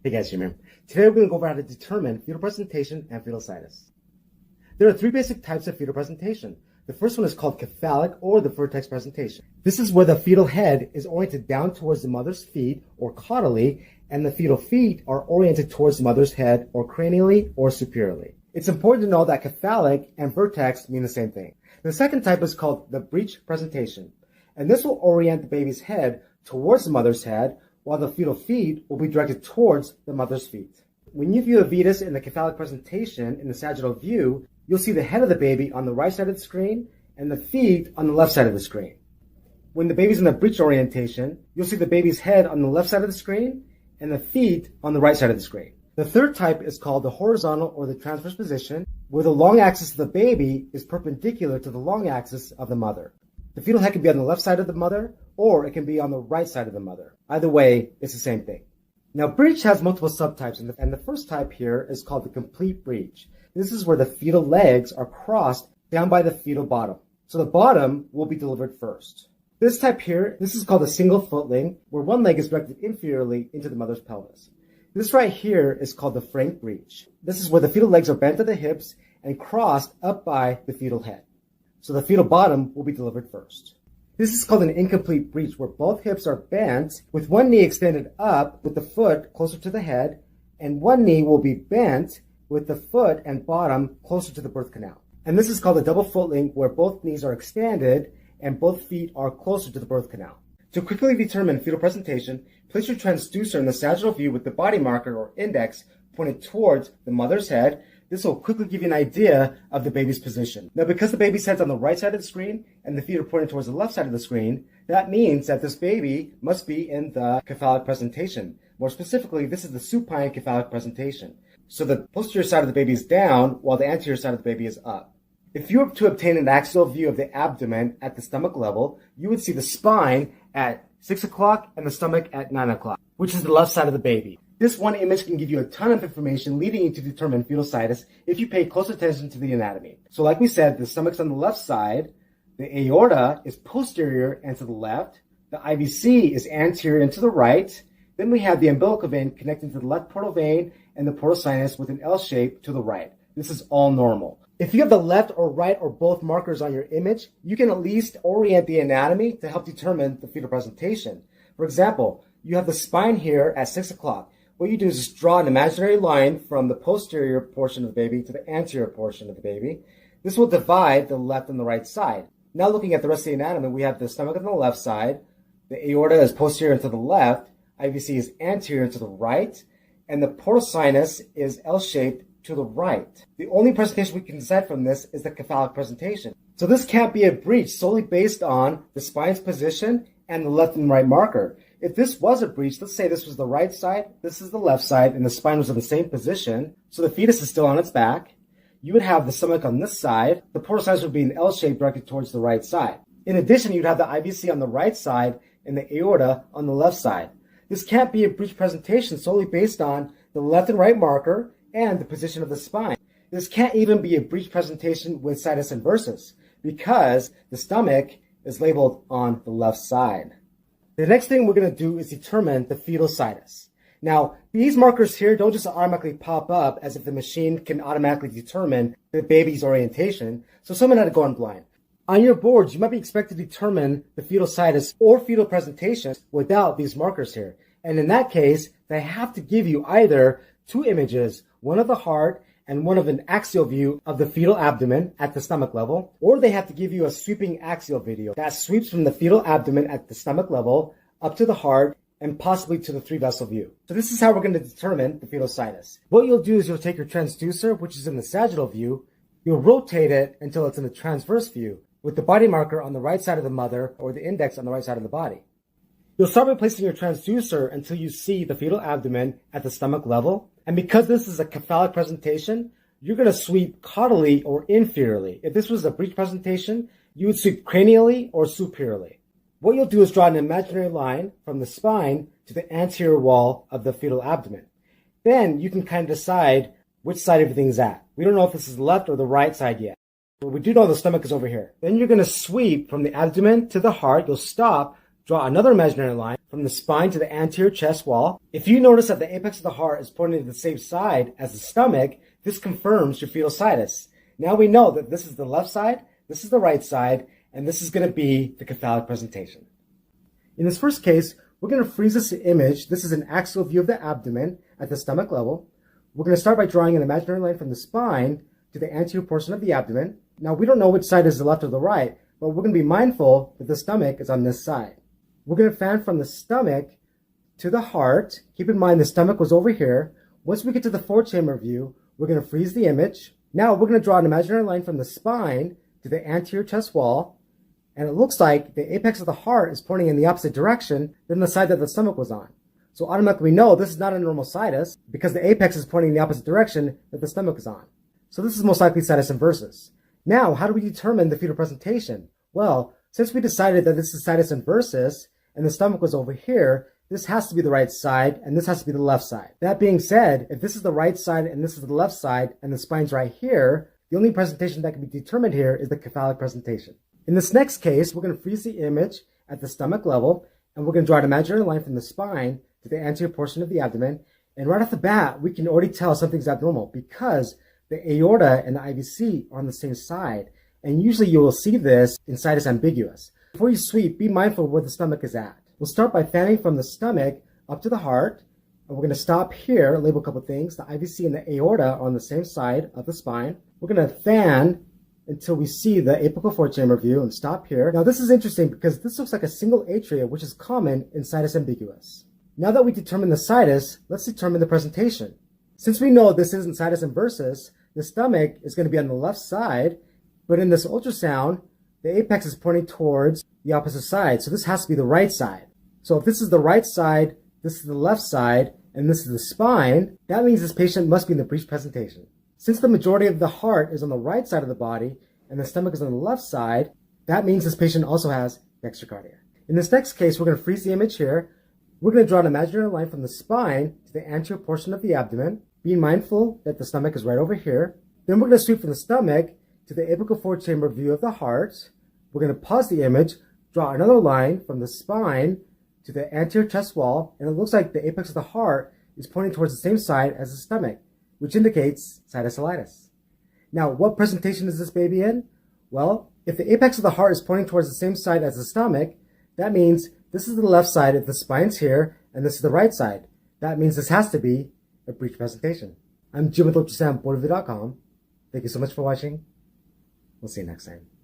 Hey guys, Jimmy. Today we're going to go over how to determine fetal presentation and fetal situs. There are three basic types of fetal presentation. The first one is called cephalic or the vertex presentation. This is where the fetal head is oriented down towards the mother's feet or caudally, and the fetal feet are oriented towards the mother's head or cranially or superiorly. It's important to know that cephalic and vertex mean the same thing. The second type is called the breech presentation, and this will orient the baby's head towards the mother's head, while the fetal feet will be directed towards the mother's feet. When you view a fetus in the cephalic presentation in the sagittal view, you'll see the head of the baby on the right side of the screen and the feet on the left side of the screen. When the baby's in the breech orientation, you'll see the baby's head on the left side of the screen and the feet on the right side of the screen. The third type is called the horizontal or the transverse position, where the long axis of the baby is perpendicular to the long axis of the mother. The fetal head can be on the left side of the mother, or it can be on the right side of the mother. Either way, it's the same thing. Now, breech has multiple subtypes, and the first type here is called the complete breech. This is where the fetal legs are crossed down by the fetal bottom. So the bottom will be delivered first. This type here, this is called a single footling, where one leg is directed inferiorly into the mother's pelvis. This right here is called the frank breech. This is where the fetal legs are bent at the hips and crossed up by the fetal head. So the fetal bottom will be delivered first. This is called an incomplete breech, where both hips are bent with one knee extended up with the foot closer to the head, and one knee will be bent with the foot and bottom closer to the birth canal. And this is called a double footling, where both knees are extended and both feet are closer to the birth canal. To quickly determine fetal presentation, place your transducer in the sagittal view with the body marker or index pointed towards the mother's head. This will quickly give you an idea of the baby's position. Now, because the baby's head's on the right side of the screen and the feet are pointed towards the left side of the screen, that means that this baby must be in the cephalic presentation. More specifically, this is the supine cephalic presentation. So the posterior side of the baby is down while the anterior side of the baby is up. If you were to obtain an axial view of the abdomen at the stomach level, you would see the spine at 6 o'clock and the stomach at 9 o'clock, which is the left side of the baby. This one image can give you a ton of information leading you to determine fetal situs if you pay close attention to the anatomy. So like we said, the stomach's on the left side, the aorta is posterior and to the left, the IVC is anterior and to the right, then we have the umbilical vein connecting to the left portal vein and the portal sinus with an L shape to the right. This is all normal. If you have the left or right or both markers on your image, you can at least orient the anatomy to help determine the fetal presentation. For example, you have the spine here at 6 o'clock. What you do is just draw an imaginary line from the posterior portion of the baby to the anterior portion of the baby. This will divide the left and the right side. Now looking at the rest of the anatomy, we have the stomach on the left side, the aorta is posterior to the left, IVC is anterior to the right, and the portal sinus is L-shaped to the right. The only presentation we can decide from this is the cephalic presentation. So this can't be a breech solely based on the spine's position and the left and right marker. If this was a breech, let's say this was the right side, this is the left side, and the spine was in the same position, so the fetus is still on its back, you would have the stomach on this side, the portal sinus would be an L shape directed towards the right side. In addition, you'd have the IVC on the right side and the aorta on the left side. This can't be a breech presentation solely based on the left and right marker and the position of the spine. This can't even be a breech presentation with situs inversus because the stomach is labeled on the left side. The next thing we're going to do is determine the fetal situs. Now, these markers here don't just automatically pop up as if the machine can automatically determine the baby's orientation, so someone had to go on blind. On your boards, you might be expected to determine the fetal situs or fetal presentation without these markers here. And in that case, they have to give you either two images, one of the heart and one of an axial view of the fetal abdomen at the stomach level, or they have to give you a sweeping axial video that sweeps from the fetal abdomen at the stomach level up to the heart and possibly to the three-vessel view. So this is how we're going to determine the fetal situs. What you'll do is you'll take your transducer, which is in the sagittal view, you'll rotate it until it's in the transverse view with the body marker on the right side of the mother or the index on the right side of the body. You'll start by placing your transducer until you see the fetal abdomen at the stomach level. And because this is a cephalic presentation, you're going to sweep caudally or inferiorly. If this was a breech presentation, you would sweep cranially or superiorly. What you'll do is draw an imaginary line from the spine to the anterior wall of the fetal abdomen. Then you can kind of decide which side everything's at. We don't know if this is the left or the right side yet, but we do know the stomach is over here. Then you're going to sweep from the abdomen to the heart. You'll stop Draw another imaginary line from the spine to the anterior chest wall. If you notice that the apex of the heart is pointing to the same side as the stomach, this confirms your fetal situs. Now we know that this is the left side, this is the right side, and this is going to be the cephalic presentation. In this first case, we're going to freeze this image. This is an axial view of the abdomen at the stomach level. We're going to start by drawing an imaginary line from the spine to the anterior portion of the abdomen. Now we don't know which side is the left or the right, but we're going to be mindful that the stomach is on this side. We're going to fan from the stomach to the heart. Keep in mind the stomach was over here. Once we get to the four-chamber view, we're going to freeze the image. Now we're going to draw an imaginary line from the spine to the anterior chest wall. And it looks like the apex of the heart is pointing in the opposite direction than the side that the stomach was on. So automatically we know this is not a normal situs because the apex is pointing in the opposite direction that the stomach is on. So this is most likely situs inversus. Now, how do we determine the fetal presentation? Well, since we decided that this is situs inversus, and the stomach was over here, this has to be the right side, and this has to be the left side. That being said, if this is the right side and this is the left side, and the spine's right here, the only presentation that can be determined here is the cephalic presentation. In this next case, we're going to freeze the image at the stomach level, and we're going to draw an imaginary line from the spine to the anterior portion of the abdomen. And right off the bat, we can already tell something's abnormal because the aorta and the IVC are on the same side. And usually you will see this in situs ambiguous. Before you sweep, be mindful of where the stomach is at. We'll start by fanning from the stomach up to the heart. And we're going to stop here, label a couple things. The IVC and the aorta are on the same side of the spine. We're going to fan until we see the apical four-chamber view and stop here. Now this is interesting because this looks like a single atria, which is common in situs ambiguous. Now that we determine the situs, let's determine the presentation. Since we know this isn't situs inversus, the stomach is going to be on the left side, but in this ultrasound, the apex is pointing towards the opposite side. So this has to be the right side. So if this is the right side, this is the left side, and this is the spine, that means this patient must be in the breech presentation. Since the majority of the heart is on the right side of the body and the stomach is on the left side, that means this patient also has dextrocardia. In this next case, we're going to freeze the image here. We're going to draw an imaginary line from the spine to the anterior portion of the abdomen, being mindful that the stomach is right over here. Then we're going to sweep from the stomach to the apical four-chamber view of the heart. We're going to pause the image, draw another line from the spine to the anterior chest wall, and it looks like the apex of the heart is pointing towards the same side as the stomach, which indicates sinusitis. Now, what presentation is this baby in? Well, if the apex of the heart is pointing towards the same side as the stomach, that means this is the left side if the spine's here, and this is the right side. That means this has to be a breech presentation. I'm Jim with ultrasoundboardreview.com. Thank you so much for watching. We'll see you next time.